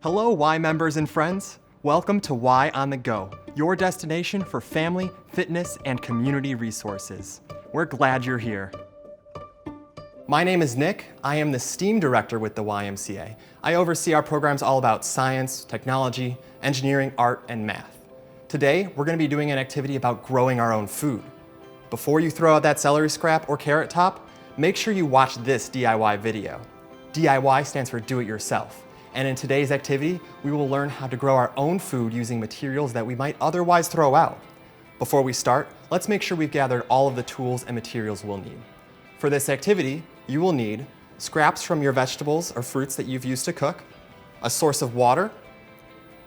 Hello, Y members and friends. Welcome to Y on the Go, your destination for family, fitness, and community resources. We're glad you're here. My name is Nick. I am the STEAM director with the YMCA. I oversee our programs all about science, technology, engineering, art, and math. Today, we're going to be doing an activity about growing our own food. Before you throw out that celery scrap or carrot top, make sure you watch this DIY video. DIY stands for do it yourself. And in today's activity, we will learn how to grow our own food using materials that we might otherwise throw out. Before we start, let's make sure we've gathered all of the tools and materials we'll need. For this activity, you will need scraps from your vegetables or fruits that you've used to cook, a source of water,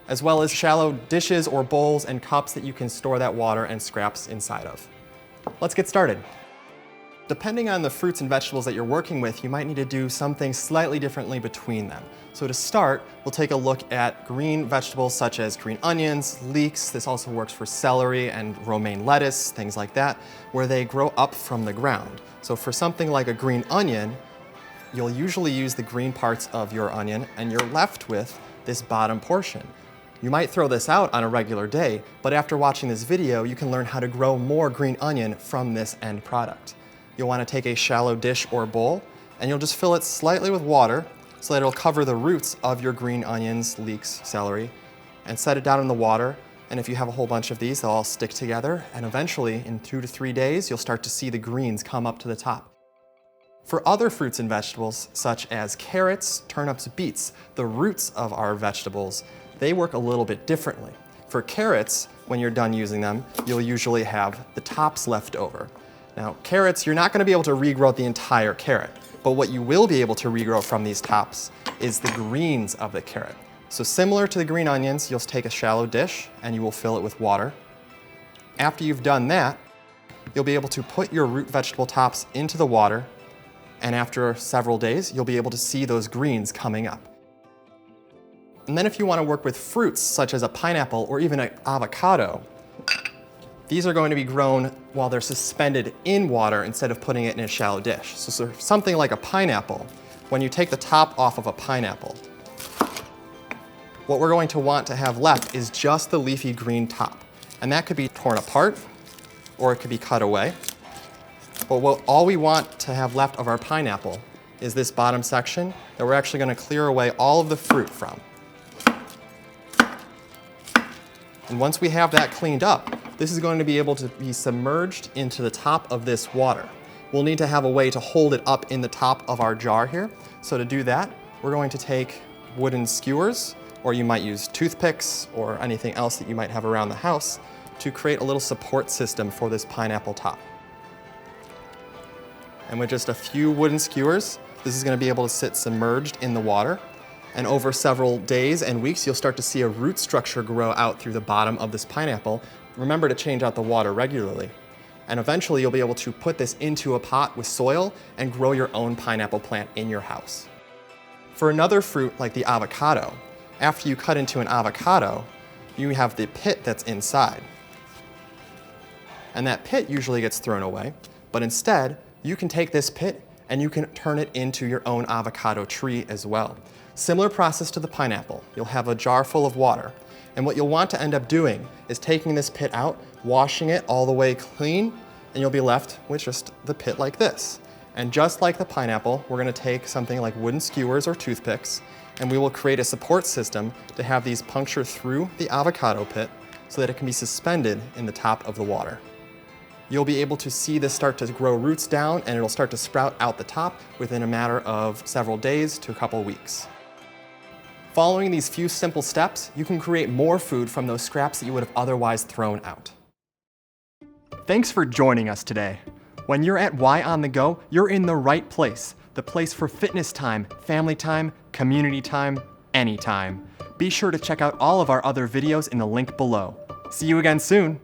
as well as shallow dishes or bowls and cups that you can store that water and scraps inside of. Let's get started. Depending on the fruits and vegetables that you're working with, you might need to do something slightly differently between them. So to start, we'll take a look at green vegetables such as green onions, leeks. This also works for celery and romaine lettuce, things like that, where they grow up from the ground. So for something like a green onion, you'll usually use the green parts of your onion and you're left with this bottom portion. You might throw this out on a regular day, but after watching this video, you can learn how to grow more green onion from this end product. You'll want to take a shallow dish or bowl, and you'll just fill it slightly with water so that it'll cover the roots of your green onions, leeks, celery, and set it down in the water. And if you have a whole bunch of these, they'll all stick together, and eventually, in 2 to 3 days, you'll start to see the greens come up to the top. For other fruits and vegetables, such as carrots, turnips, beets, the roots of our vegetables, they work a little bit differently. For carrots, when you're done using them, you'll usually have the tops left over. Now, carrots, you're not going to be able to regrow the entire carrot, but what you will be able to regrow from these tops is the greens of the carrot. So similar to the green onions, you'll take a shallow dish and you will fill it with water. After you've done that, you'll be able to put your root vegetable tops into the water, and after several days, you'll be able to see those greens coming up. And then if you want to work with fruits, such as a pineapple or even an avocado, these are going to be grown while they're suspended in water instead of putting it in a shallow dish. So something like a pineapple, when you take the top off of a pineapple, what we're going to want to have left is just the leafy green top. And that could be torn apart or it could be cut away. But all we want to have left of our pineapple is this bottom section that we're actually going to clear away all of the fruit from. And once we have that cleaned up, this is going to be able to be submerged into the top of this water. We'll need to have a way to hold it up in the top of our jar here. So to do that, we're going to take wooden skewers, or you might use toothpicks or anything else that you might have around the house to create a little support system for this pineapple top. And with just a few wooden skewers, this is going to be able to sit submerged in the water. And over several days and weeks, you'll start to see a root structure grow out through the bottom of this pineapple. Remember to change out the water regularly. And eventually you'll be able to put this into a pot with soil and grow your own pineapple plant in your house. For another fruit like the avocado, after you cut into an avocado, you have the pit that's inside. And that pit usually gets thrown away, but instead you can take this pit and you can turn it into your own avocado tree as well. Similar process to the pineapple. You'll have a jar full of water. And what you'll want to end up doing is taking this pit out, washing it all the way clean, and you'll be left with just the pit like this. And just like the pineapple, we're going to take something like wooden skewers or toothpicks, and we will create a support system to have these puncture through the avocado pit so that it can be suspended in the top of the water. You'll be able to see this start to grow roots down, and it'll start to sprout out the top within a matter of several days to a couple weeks. Following these few simple steps, you can create more food from those scraps that you would have otherwise thrown out. Thanks for joining us today. When you're at Y on the Go, you're in the right place. The place for fitness time, family time, community time, anytime. Be sure to check out all of our other videos in the link below. See you again soon.